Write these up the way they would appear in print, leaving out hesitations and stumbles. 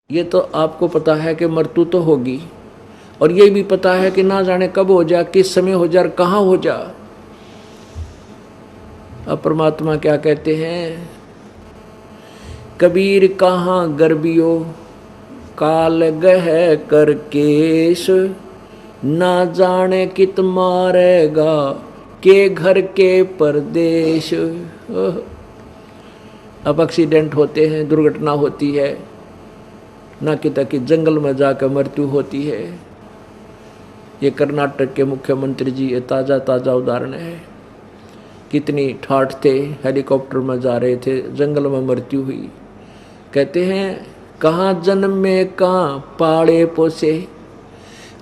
ये तो आपको पता है कि मृत्यु तो होगी, और ये भी पता है कि ना जाने कब हो जा, किस समय हो जा, कहाँ हो जा। अब परमात्मा क्या कहते हैं, कबीर कहाँ गर्बियो काल गह कर केश, ना जाने कित मारेगा के घर के परदेश। अब एक्सीडेंट होते हैं, दुर्घटना होती है, ना कि ताकि जंगल में जाकर मृत्यु होती है। ये कर्नाटक के मुख्यमंत्री जी, ये ताज़ा ताज़ा उदाहरण है। कितनी ठाठ थे, हेलीकॉप्टर में जा रहे थे, जंगल में मृत्यु हुई। कहते हैं कहाँ जन्म में कहाँ पाले पोसे,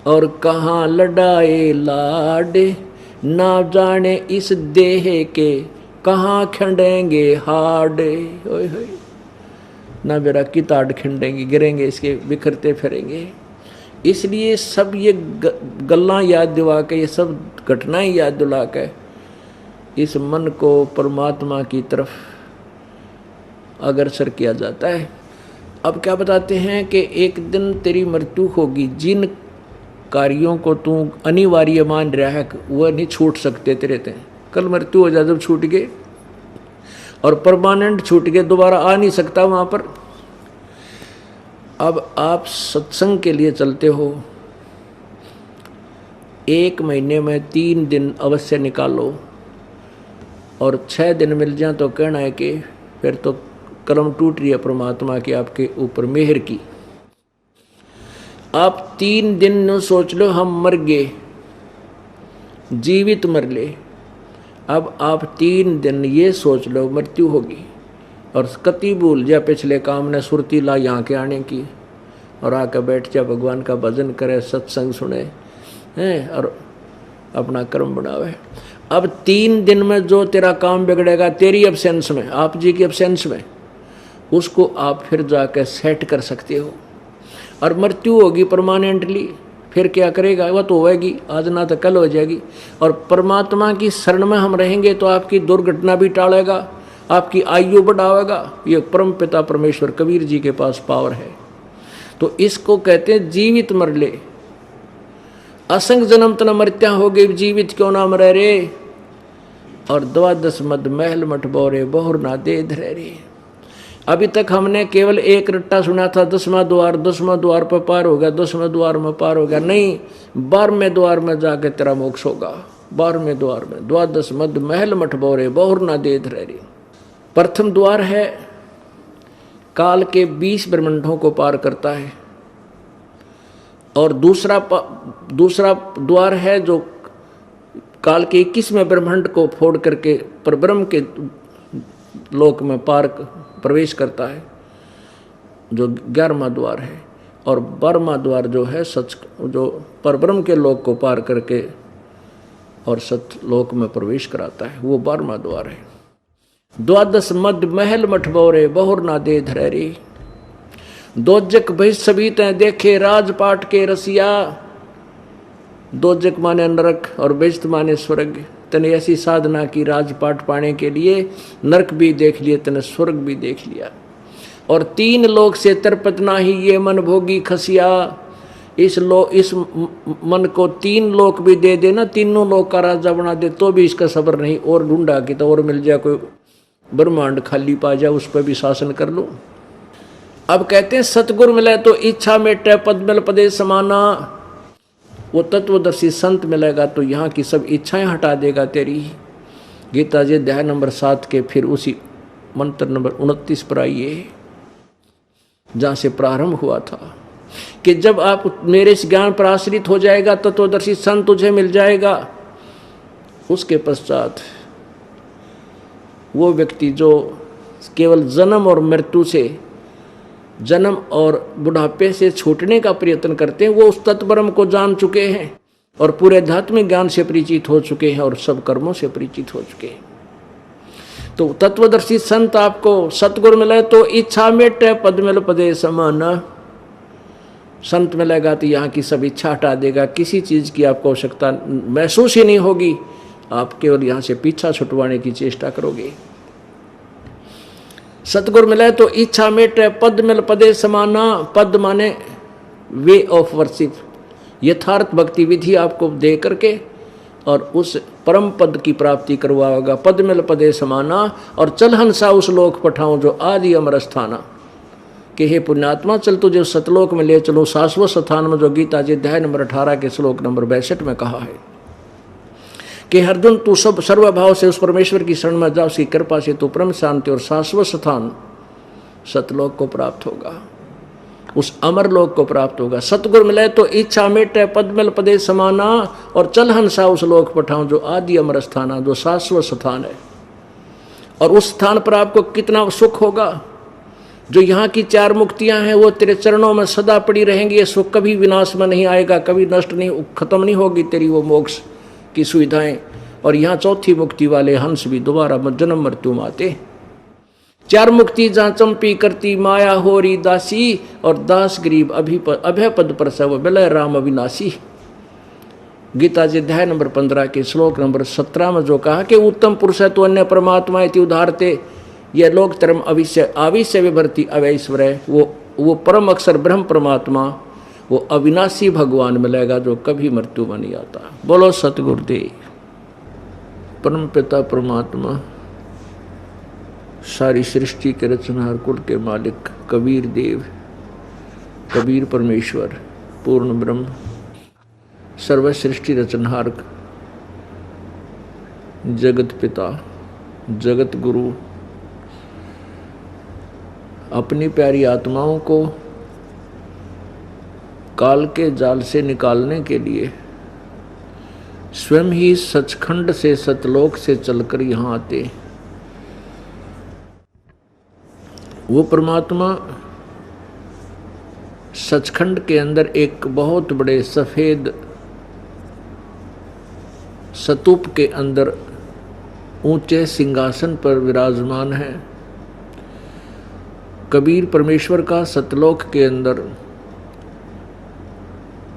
और कहाँ लड़ाए लाडे, ना जाने इस देह के कहाँ खंडेंगे हाडे। ओए होए, ना मेरा किताड़ खिंडेंगे, गिरेंगे इसके, बिखरते फिरेंगे। इसलिए सब ये गल्लां याद दिला के, ये सब घटनाएं याद दिला के इस मन को परमात्मा की तरफ अग्रसर किया जाता है। अब क्या बताते हैं कि एक दिन तेरी मृत्यु होगी। जिन कार्यों को तू अनिवार्य मान रहा है वह नहीं छूट सकते तेरे ते। कल मृत्यु हो जाए, जब छूट गए और परमानेंट छूट गए, दोबारा आ नहीं सकता वहाँ पर। अब आप सत्संग के लिए चलते हो, 1 महीने में 3 दिन अवश्य निकालो, और 6 दिन मिल जाए तो कहना है कि फिर तो कलम टूट रही है परमात्मा की आपके ऊपर मेहर की। आप 3 दिन न सोच लो हम मर गए, जीवित मर ले। अब आप 3 दिन ये सोच लो मृत्यु होगी, और कति भूल जा पिछले काम ने, सुरती ला यहाँ के आने की, और आकर बैठ जा, भगवान का भजन करे, सत्संग सुने हैं और अपना कर्म बढ़ावे। अब 3 दिन में जो तेरा काम बिगड़ेगा तेरी एब्सेंस में, आप जी की एब्सेंस में, उसको आप फिर जाकर सेट कर सकते हो। और मृत्यु होगी परमानेंटली, फिर क्या करेगा, वह तो होएगी, आज ना तो कल हो जाएगी। और परमात्मा की शरण में हम रहेंगे तो आपकी दुर्घटना भी टालेगा, आपकी आयु बढ़ावेगा। ये परम पिता परमेश्वर कबीर जी के पास पावर है। तो इसको कहते हैं जीवित मर ले। असंग जन्म तना मृत्या हो गई, जीवित क्यों ना मरे रे। और 12 मद महल मठ बोरे, बहुर ना दे धरे रे। अभी तक हमने केवल एक रट्टा सुना था, 10वां द्वार पर पार हो गया, 10वें द्वार में पार हो गया। नहीं, 12वें द्वार में जाके तेरा मोक्ष होगा। 12वें द्वार में 12 मद महल मठ बोरे, बहुर ना दे धरे रे। प्रथम द्वार है, काल के 20 ब्रह्मांडों को पार करता है। और दूसरा द्वार है जो काल के 21वें ब्रह्मांड को फोड़ करके परब्रह्म के लोक में पार प्रवेश करता है, जो 11वां द्वार है। और 12वां द्वार जो है सच, जो परब्रह्म के लोक को पार करके और सत लोक में प्रवेश कराता है, वो 12वां द्वार है। 12 मद महल मठ बोरे, बहुर ना दे धरे। दोजक भैस सभी तय देखे, राजपाट के रसिया। दोजक माने नरक और बेजत माने स्वर्ग। तने ऐसी साधना की राजपाट पाने के लिए, नरक भी देख लिए, तने स्वर्ग भी देख लिया। और 3 लोक से तरपत नाही, ये मन भोगी खसिया। इस मन को 3 लोक भी दे देना, तीनों लोक का राजा बना दे, तो भी इसका सब्र नहीं। और ढूंढा कि तो और मिल जाए, कोई ब्रह्मांड खाली पा जाए, उस पर भी शासन कर लो। अब कहते हैं सतगुरु मिले तो इच्छा मेटे, पद मिल पदे समाना। वो तत्वदर्शी संत मिलेगा तो यहाँ की सब इच्छाएं हटा देगा तेरी। गीता जी अध्याय नंबर 7 के फिर उसी मंत्र नंबर 29 पर आइए, जहाँ से प्रारंभ हुआ था कि जब आप मेरे इस ज्ञान पर आश्रित हो जाएगा, तत्वदर्शी संत तुझे मिल जाएगा। उसके पश्चात वो व्यक्ति जो केवल जन्म और मृत्यु से, जन्म और बुढ़ापे से छूटने का प्रयत्न करते हैं, वो उस तत्परम को जान चुके हैं और पूरे आध्यात्मिक ज्ञान से परिचित हो चुके हैं और सब कर्मों से परिचित हो चुके हैं। तो तत्वदर्शी संत आपको सतगुरु मिले तो इच्छा मेटे, पद मिल पदे समाना। संत मिलेगा तो यहाँ की सब इच्छा हटा देगा, किसी चीज की आपको आवश्यकता महसूस ही नहीं होगी। आप केवल यहाँ से पीछा छुटवाने की चेष्टा करोगे। सतगुरु मिले तो इच्छा मेटे, पद मिल पदे समाना। पद माने वे ऑफ वर्शिप, यथार्थ भक्ति विधि आपको दे करके और उस परम पद की प्राप्ति करवाएगा। पद मिल पदे समाना, और चल हंसा उस लोक पठाऊं जो आदि अमर स्थाना। कि हे पुण्यात्मा, चल तुझे सतलोक में ले चलो, शाश्वत स्थान में, जो गीता जी अध्याय नंबर 18 के श्लोक नंबर 62 में कहा है कि अर्जुन तू सब सर्वभाव से उस परमेश्वर की शरण में जा, उसकी कृपा से तू परम शांति और शाश्वत स्थान सतलोक को प्राप्त होगा, उस अमर लोक को प्राप्त होगा। सतगुरु मिले तो इच्छा मेटे, पद मिल पदे समाना, और चल हंसा उस लोक पठाऊं जो आदि अमर स्थाना, जो शाश्वत स्थान है। और उस स्थान पर आपको कितना सुख होगा। जो यहाँ की 4 मुक्तियां हैं वो तेरे चरणों में सदा पड़ी रहेंगी। ये सुख कभी विनाश में नहीं आएगा, कभी नष्ट नहीं, खत्म नहीं होगी तेरी वो मोक्ष की सुविधाएं। और यहाँ चौथी मुक्ति वाले हंस भी दोबारा जन्म मृत्यु में आते। 4 मुक्ति जहाँ चंपी करती माया होरी दासी, और दास गरीब अभय पद पर सब विलय राम अविनाशी। गीता जी अध्याय नंबर 15 के श्लोक नंबर 17 में जो कहा कि उत्तम पुरुष है तो अन्य परमात्मा इति उदाहरते, यह लोक धर्म आविश्य विभर्ति अवैश्वर है। वो परम अक्षर ब्रह्म परमात्मा, वो अविनाशी भगवान मिलेगा जो कभी मृत्यु में नहीं आता। बोलो सतगुरुदेव। परम पिता परमात्मा, सारी सृष्टि के रचनहार, कुल के मालिक कबीर देव, कबीर परमेश्वर, पूर्ण ब्रह्म, सर्व सृष्टि रचनहार, जगत पिता, जगत गुरु, अपनी प्यारी आत्माओं को काल के जाल से निकालने के लिए स्वयं ही सचखंड से, सतलोक से चलकर यहाँ आते। वो परमात्मा सचखंड के अंदर एक बहुत बड़े सफेद स्तूप के अंदर ऊंचे सिंहासन पर विराजमान है। कबीर परमेश्वर का सतलोक के अंदर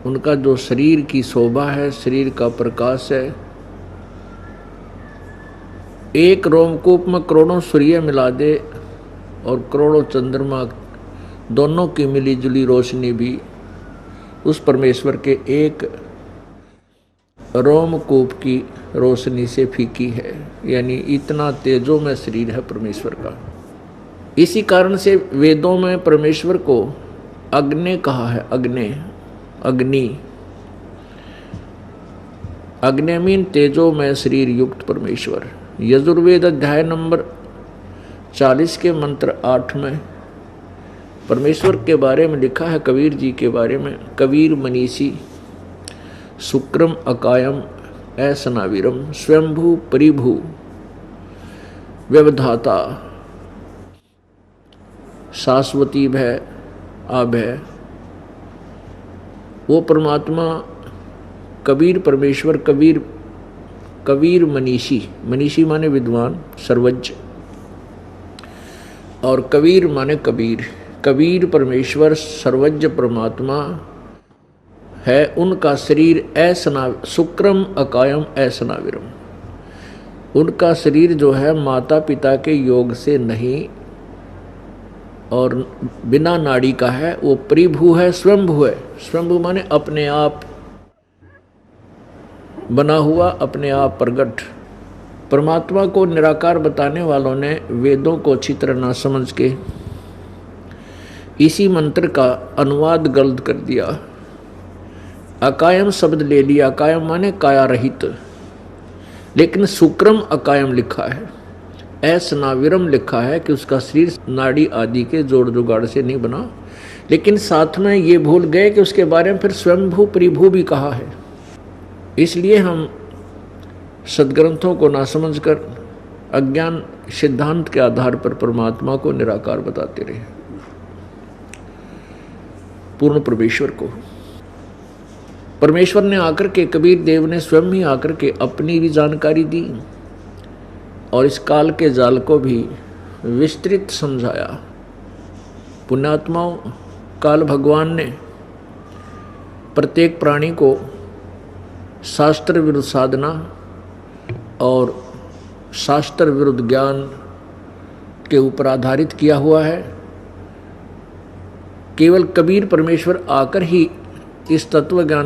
उनका जो शरीर की शोभा है, शरीर का प्रकाश है, एक रोमकूप में करोड़ों सूर्य मिला दे और करोड़ों चंद्रमा, दोनों की मिली जुली रोशनी भी उस परमेश्वर के एक रोमकूप की रोशनी से फीकी है। यानी इतना तेजो में शरीर है परमेश्वर का। इसी कारण से वेदों में परमेश्वर को अग्नि कहा है। अग्नि मीन तेजो में शरीर युक्त परमेश्वर। यजुर्वेद अध्याय नंबर 40 के मंत्र 8 में परमेश्वर के बारे में लिखा है, कबीर जी के बारे में, कबीर मनीषी शुक्रम अकायम ऐसनावीरम स्वयंभू परिभू व्यवधाता शाश्वती भय अभय। वो परमात्मा कबीर परमेश्वर, कबीर मनीषी माने विद्वान, सर्वज्ञ, और कबीर माने कबीर परमेश्वर सर्वज्ञ परमात्मा है। उनका शरीर ऐसना शुक्रम अकायम ऐसनाविरम, उनका शरीर जो है माता पिता के योग से नहीं और बिना नाड़ी का है। वो परिभू है, स्वयंभू है। स्वयंभू माने अपने आप बना हुआ, अपने आप प्रगट। परमात्मा को निराकार बताने वालों ने वेदों को अच्छी तरह ना समझ के इसी मंत्र का अनुवाद गलत कर दिया। अकायम शब्द ले लिया, अकायम माने काया रहित, लेकिन शुक्रम अकायम लिखा है, ऐसनाविरम लिखा है कि उसका शरीर नाड़ी आदि के जोड़ जुगाड़ से नहीं बना। लेकिन साथ में ये भूल गए कि उसके बारे में फिर स्वयंभू परिभू भी कहा है। इसलिए हम सदग्रंथों को ना समझकर अज्ञान सिद्धांत के आधार पर परमात्मा को निराकार बताते रहे, पूर्ण परमेश्वर को। परमेश्वर ने आकर के, कबीर देव ने स्वयं ही आकर के अपनी भी जानकारी दी और इस काल के जाल को भी विस्तृत समझाया। पुण्यात्माओं, काल भगवान ने प्रत्येक प्राणी को शास्त्र विरुद्ध साधना और शास्त्र विरुद्ध ज्ञान के ऊपर आधारित किया हुआ है। केवल कबीर परमेश्वर आकर ही इस तत्व ज्ञान